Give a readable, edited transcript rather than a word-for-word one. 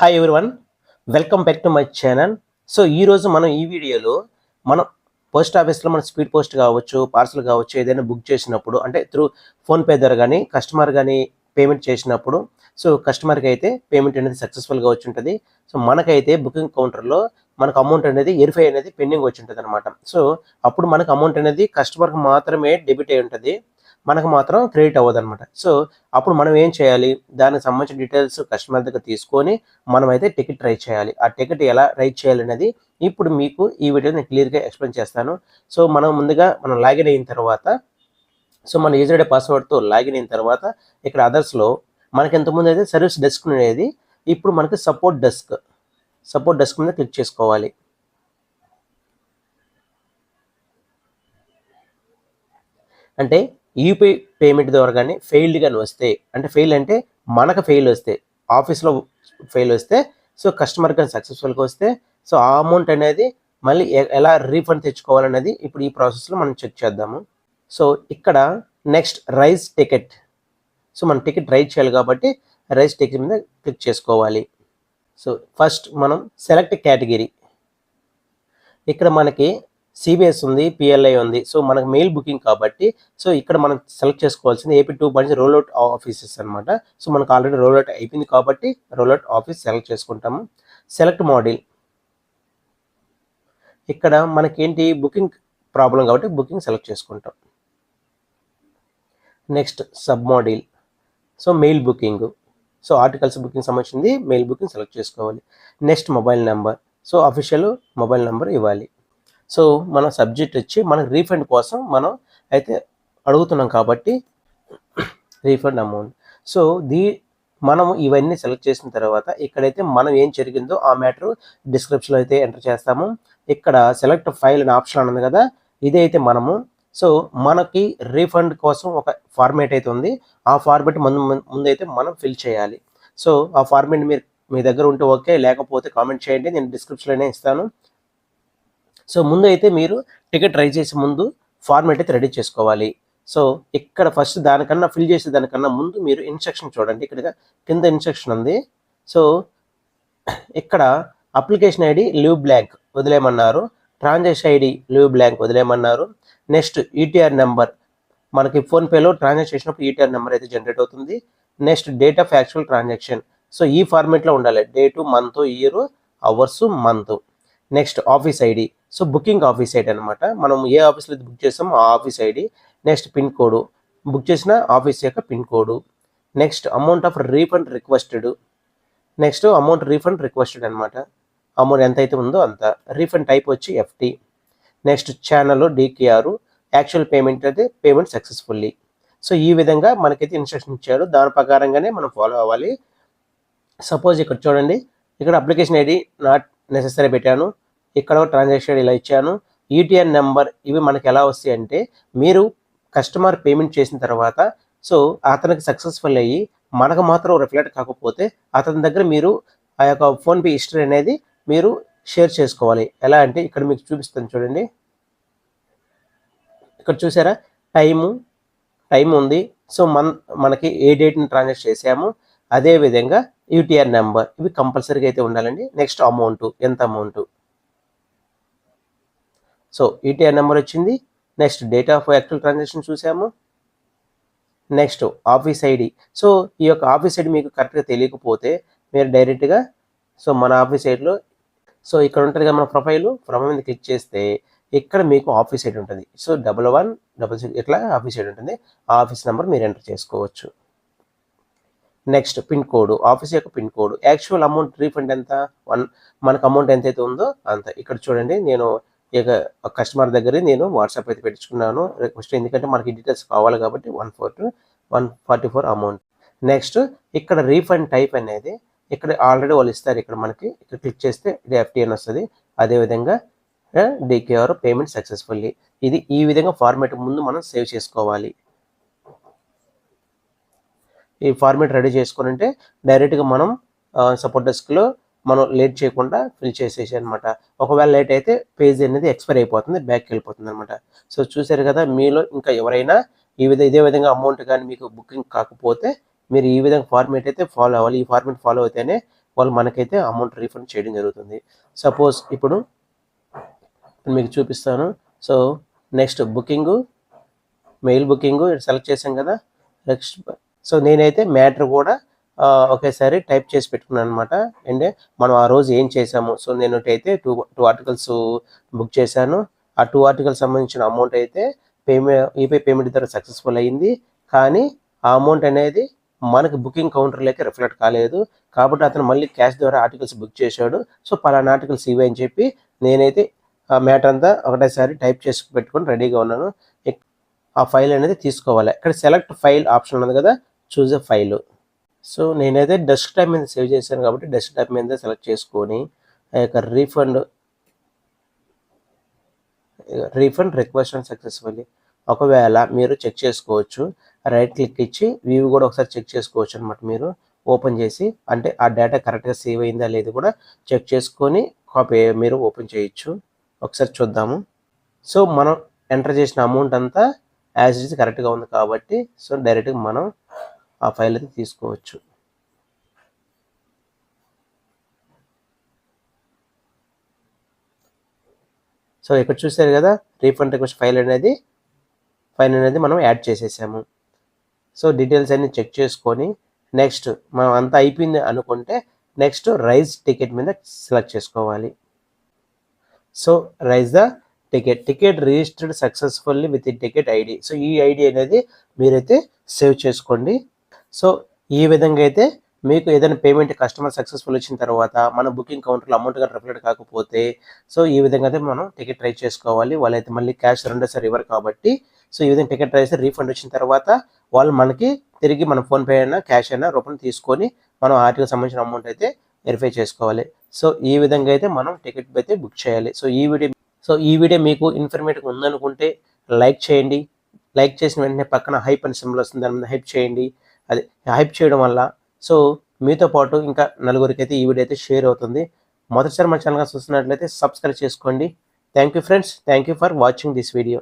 Hi everyone, welcome back to my channel. So ఈరోజు మనం ఈ వీడియోలో మనం పోస్ట్ ఆఫీస్లో మన స్పీడ్ పోస్ట్ కావచ్చు, పార్సల్ కావచ్చు, ఏదైనా బుక్ చేసినప్పుడు అంటే త్రూ ఫోన్పే ద్వారా కానీ కస్టమర్ కానీ పేమెంట్ చేసినప్పుడు సో కస్టమర్కి అయితే పేమెంట్ అనేది సక్సెస్ఫుల్గా వచ్చి ఉంటుంది. సో మనకైతే బుకింగ్ కౌంటర్లో మనకు అమౌంట్ అనేది వెరిఫై అనేది పెండింగ్ వచ్చి ఉంటుంది అనమాట. సో అప్పుడు మనకు అమౌంట్ అనేది కస్టమర్కి మాత్రమే డెబిట్ అయి ఉంటుంది, మనకు మాత్రం క్రెడిట్ అవ్వదు అనమాట. సో అప్పుడు మనం ఏం చేయాలి, దానికి సంబంధించిన డీటెయిల్స్ కస్టమర్ దగ్గర తీసుకొని మనమైతే టికెట్ రైట్ చేయాలి. ఆ టికెట్ ఎలా రైట్ చేయాలి అనేది ఇప్పుడు మీకు ఈ వీడియో నేను క్లియర్గా ఎక్స్ప్లెయిన్ చేస్తాను. సో మనం ముందుగా మనం లాగిన్ అయిన తర్వాత సో మన యూజర్ ఐడి పాస్వర్డ్తో లాగిన్ అయిన తర్వాత ఇక్కడ అదర్స్లో మనకి ఇంతకుముందు అయితే సర్వీస్ డెస్క్ అనేది ఇప్పుడు మనకి సపోర్ట్ డెస్క్ మీద క్లిక్ చేసుకోవాలి. అంటే యూపీఐ పేమెంట్ ద్వారా కానీ ఫెయిల్డ్ కానీ వస్తే, అంటే ఫెయిల్ అంటే మనకు ఫెయిల్ వస్తే, ఆఫీస్లో ఫెయిల్ వస్తే, సో కస్టమర్ కానీ సక్సెస్ఫుల్గా వస్తే సో ఆ అమౌంట్ అనేది మళ్ళీ ఎలా రీఫండ్ తెచ్చుకోవాలనేది ఇప్పుడు ఈ ప్రాసెస్లో మనం చెక్ చేద్దాము. సో ఇక్కడ నెక్స్ట్ రైజ్ టికెట్. సో మనం టికెట్ రైజ్ చేయాలి కాబట్టి రైజ్ టికెట్ మీద క్లిక్ చేసుకోవాలి. సో ఫస్ట్ మనం సెలెక్ట్ కేటగిరీ. ఇక్కడ మనకి సిబిఎస్ ఉంది, పిఎల్ఐ ఉంది. సో మనకు మెయిల్ బుకింగ్ కాబట్టి సో ఇక్కడ మనం సెలెక్ట్ చేసుకోవాల్సింది ఏపీ 2 రోల్అవుట్ ఆఫీసెస్ అనమాట. సో మనకు ఆల్రెడీ రోల్అవుట్ అయిపోయింది కాబట్టి రోల్అవుట్ ఆఫీస్ సెలెక్ట్ చేసుకుంటాము. Select model. ఇక్కడ మనకేంటి బుకింగ్ ప్రాబ్లం కాబట్టి బుకింగ్ సెలెక్ట్ చేసుకుంటాం. Next sub model. So mail booking. So articles booking సంబంధించింది మెయిల్ బుకింగ్ సెలెక్ట్ చేసుకోవాలి. Next mobile number. So official mobile number ఇవ్వాలి. సో మన సబ్జెక్ట్ వచ్చి మనకు రీఫండ్ కోసం మనం అయితే అడుగుతున్నాం కాబట్టి రీఫండ్ అమౌంట్. సో మనం ఇవన్నీ సెలెక్ట్ చేసిన తర్వాత ఇక్కడైతే మనం ఏం జరిగిందో ఆ మ్యాటర్ డిస్క్రిప్షన్లో అయితే ఎంటర్ చేస్తాము. ఇక్కడ సెలెక్ట్ ఫైల్ అనే ఆప్షన్ ఉంది కదా, ఇదైతే మనము సో మనకి రీఫండ్ కోసం ఒక ఫార్మేట్ అయితే ఉంది, ఆ ఫార్మేట్ ముందైతే మనం ఫిల్ చేయాలి. సో ఆ ఫార్మేట్ మీ దగ్గర ఉంటే ఓకే, లేకపోతే కామెంట్ చేయండి, నేను డిస్క్రిప్షన్లోనే ఇస్తాను. సో ముందు అయితే మీరు టికెట్ రైజ్ చేసే ముందు ఫార్మేట్ అయితే రెడీ చేసుకోవాలి. సో ఇక్కడ ఫస్ట్ దానికన్నా ఫిల్ చేసే దానికన్నా ముందు మీరు ఇన్స్ట్రక్షన్ చూడండి, ఇక్కడ కింద ఇన్స్ట్రక్షన్ ఉంది. సో ఇక్కడ అప్లికేషన్ ఐడి లీవ్ బ్లాంక్ వదిలేయమన్నారు, ట్రాన్సాక్షన్ ఐడి లీవ్ బ్లాంక్ వదిలేయమన్నారు. నెక్స్ట్ ఈటీఆర్ నెంబర్, మనకి ఫోన్పేలో ట్రాన్సాక్షన్ చేసినప్పుడు ఈటీఆర్ నెంబర్ అయితే జనరేట్ అవుతుంది. Next date of actual transaction. So ఈ ఫార్మేట్లో ఉండాలి, date, month, year, hours, month. Next office ID. So booking office ID అనమాట, మనం ఏ ఆఫీస్లో బుక్ చేస్తామో ఆ office ID. Next pin code, book చేసిన ఆఫీస్ యొక్క pin code. Next amount of refund requested. Next amount refund requested అనమాట, amount ఎంత అయితే ఉందో అంత. రీఫండ్ టైప్ వచ్చి FT. Next channel DKR, actual payment అయితే పేమెంట్ సక్సెస్ఫుల్లీ. సో ఈ విధంగా మనకైతే ఇన్స్ట్రక్షన్ ఇచ్చాడు, దాని ప్రకారంగానే మనం ఫాలో అవ్వాలి. సపోజ్ ఇక్కడ చూడండి, ఇక్కడ అప్లికేషన్ ఐడి నాట్ నెసెసరీ పెట్టాను, ఇక్కడ ట్రాన్సాక్షన్ ఇలా ఇచ్చాను, ఈటీఆర్ నెంబర్. ఇవి మనకి ఎలా వస్తాయి అంటే మీరు కస్టమర్ పేమెంట్ చేసిన తర్వాత సో అతనికి సక్సెస్ఫుల్ అయ్యి మనకు మాత్రం రిఫ్లెక్ట్ కాకపోతే అతని దగ్గర మీరు ఆ యొక్క ఫోన్పే హిస్టరీ అనేది మీరు షేర్ చేసుకోవాలి. ఎలా అంటే ఇక్కడ మీకు చూపిస్తాను చూడండి, ఇక్కడ చూసారా టైం ఉంది. సో మనకి ఏ డేట్ని ట్రాన్సాక్ట్ చేసాము, అదేవిధంగా యూటీఆర్ నెంబర్, ఇవి కంపల్సరీగా అయితే ఉండాలండి. నెక్స్ట్ అమౌంట్, ఎంత అమౌంట్. సో ఈటీఆర్ నెంబర్ వచ్చింది. Next date of actual transaction చూసాము. Next office ID. సో ఈ యొక్క ఆఫీస్ ఐడి మీకు కరెక్ట్గా తెలియకపోతే మీరు డైరెక్ట్గా సో మన ఆఫీస్ ఐడిలో సో ఇక్కడ ఉంటుంది కదా మన ప్రొఫైల్ మీద క్లిక్ చేస్తే ఇక్కడ మీకు ఆఫీస్ ఐడి ఉంటుంది. సో 1116 ఇట్లా ఆఫీస్ ఐడి ఉంటుంది, ఆ ఆఫీస్ నెంబర్ మీరు ఎంటర్ చేసుకోవచ్చు. నెక్స్ట్ పిన్ కోడ్, ఆఫీస్ యొక్క pin code. Actual amount refund ఎంత, మనకు అమౌంట్ ఎంతైతే ఉందో అంత. ఇక్కడ చూడండి, నేను ఇక కస్టమర్ దగ్గర నేను వాట్సాప్ అయితే పెట్టుకున్నాను రిక్వెస్ట్, ఎందుకంటే మనకి డీటెయిల్స్ కావాలి కాబట్టి 144 అమౌంట్. నెక్స్ట్ ఇక్కడ రీఫండ్ టైప్ అనేది ఇక్కడ ఆల్రెడీ వాళ్ళు ఇస్తారు, ఇక్కడ మనకి ఇక్కడ క్లిక్ చేస్తే ఎఫ్టీ అని వస్తుంది. అదేవిధంగా డికేఆర్ పేమెంట్ సక్సెస్ఫుల్లీ. ఇది ఈ విధంగా ఫార్మేట్ ముందు మనం సేవ్ చేసుకోవాలి. ఈ ఫార్మేట్ రెడీ చేసుకుని ఉంటే డైరెక్ట్గా మనం సపోర్ట్ డెస్క్లో మనం లేట్ చేయకుండా ఫిల్ చేసేసి అనమాట. ఒకవేళ లేట్ అయితే పేజ్ అనేది ఎక్స్పైర్ అయిపోతుంది, బ్యాక్కి వెళ్ళిపోతుంది అనమాట. సో చూసారు కదా, మీలో ఇంకా ఎవరైనా ఇదే విధంగా అమౌంట్ కానీ మీకు బుకింగ్ కాకపోతే మీరు ఈ విధంగా ఫార్మేట్ అయితే ఫాలో అవ్వాలి. ఈ ఫార్మేట్ ఫాలో అయితేనే వాళ్ళు మనకైతే అమౌంట్ రీఫండ్ చేయడం జరుగుతుంది. సపోజ్ ఇప్పుడు మీకు చూపిస్తాను. So next booking, mail booking select చేసాం కదా. నెక్స్ట్ సో నేనైతే మ్యాటర్ కూడా ఒకేసారి టైప్ చేసి పెట్టుకున్నాను అనమాట. అంటే మనం ఆ రోజు ఏం చేసాము. సో నేను అయితే టూ ఆర్టికల్స్ బుక్ చేశాను. ఆ 2 ఆర్టికల్స్ సంబంధించిన అమౌంట్ అయితే యూపీఐ పేమెంట్ ద్వారా సక్సెస్ఫుల్ అయ్యింది. కానీ ఆ అమౌంట్ అనేది మనకి బుకింగ్ కౌంటర్లోకి రిఫ్లెక్ట్ కాలేదు. కాబట్టి అతను మళ్ళీ క్యాష్ ద్వారా ఆర్టికల్స్ బుక్ చేశాడు. సో పలానా ఆర్టికల్స్ ఇవి అని చెప్పి నేనైతే ఆ మ్యాటర్ అంతా ఒకటేసారి టైప్ చేసి పెట్టుకొని రెడీగా ఉన్నాను. ఆ ఫైల్ అనేది తీసుకోవాలి. ఇక్కడ సెలెక్ట్ ఫైల్ ఆప్షన్ ఉంది కదా, చూజ్ ఎ ఫైల్. సో నేనైతే డెస్క్టాప్ మీద సేవ్ చేశాను కాబట్టి డెస్క్టాప్ మీద సెలెక్ట్ చేసుకొని ఆ యొక్క రీఫండ్ రిక్వెస్ట్ అండ్ సక్సెస్ఫుల్లీ. ఒకవేళ మీరు చెక్ చేసుకోవచ్చు, రైట్ క్లిక్ ఇచ్చి వ్యూ కూడా ఒకసారి చెక్ చేసుకోవచ్చు అనమాట. మీరు ఓపెన్ చేసి అంటే ఆ డేటా కరెక్ట్గా సేవ్ అయిందా లేదు కూడా చెక్ చేసుకొని కాపీ మీరు ఓపెన్ చేయొచ్చు. ఒకసారి చూద్దాము. సో మనం ఎంటర్ చేసిన అమౌంట్ అంతా యాజ్ ఇట్ ఈజ్ కరెక్ట్గా ఉంది కాబట్టి సో డైరెక్ట్గా మనం ఆ ఫైల్ అయితే తీసుకోవచ్చు. సో ఇక్కడ చూసారు కదా, రీఫండ్ రిక్వెస్ట్ ఫైల్ అనేది మనం యాడ్ చేసేసాము. సో డీటెయిల్స్ అన్ని చెక్ చేసుకొని నెక్స్ట్ మనం అంతా అయిపోయింది అనుకుంటే నెక్స్ట్ రైజ్ టికెట్ మీద సెలెక్ట్ చేసుకోవాలి. So raise the ticket registered successfully with ticket ID. So ఈ ఐడి అనేది మీరైతే సేవ్ చేసుకోండి. సో ఈ విధంగా అయితే మీకు ఏదైనా పేమెంట్ కస్టమర్ సక్సెస్ఫుల్ వచ్చిన తర్వాత మన బుకింగ్ కౌంటర్లో అమౌంట్ కానీ రిఫ్లెక్ట్ కాకపోతే సో ఈ విధంగా అయితే మనం టికెట్ ట్రై చేసుకోవాలి. వాళ్ళైతే మళ్ళీ క్యాష్ రెండోసారి ఇవ్వరు కాబట్టి సో ఈ విధంగా టికెట్ ట్రై చేస్తే రీఫండ్ వచ్చిన తర్వాత వాళ్ళు మనకి తిరిగి మన ఫోన్పే అయినా క్యాష్ అయినా రూపంలో తీసుకొని మనం ఆర్టీకి సంబంధించిన అమౌంట్ అయితే వెరిఫై చేసుకోవాలి. సో ఈ విధంగా అయితే మనం టికెట్ అయితే బుక్ చేయాలి. సో ఈ వీడియో మీకు ఇన్ఫర్మేటివ్ ఉందనుకుంటే లైక్ చేయండి. లైక్ చేసిన వెంటనే పక్కన హైప్ అని సింబల్ వస్తుంది, దాని మీద హైప్ చేయండి. అది హైప్ చేయడం వల్ల సో మీతో పాటు ఇంకా నలుగురికి అయితే ఈ వీడియో అయితే షేర్ అవుతుంది. మొదటిసారి మన ఛానల్గా చూస్తున్నట్లయితే సబ్స్క్రైబ్ చేసుకోండి. Thank you friends, thank you for watching this video.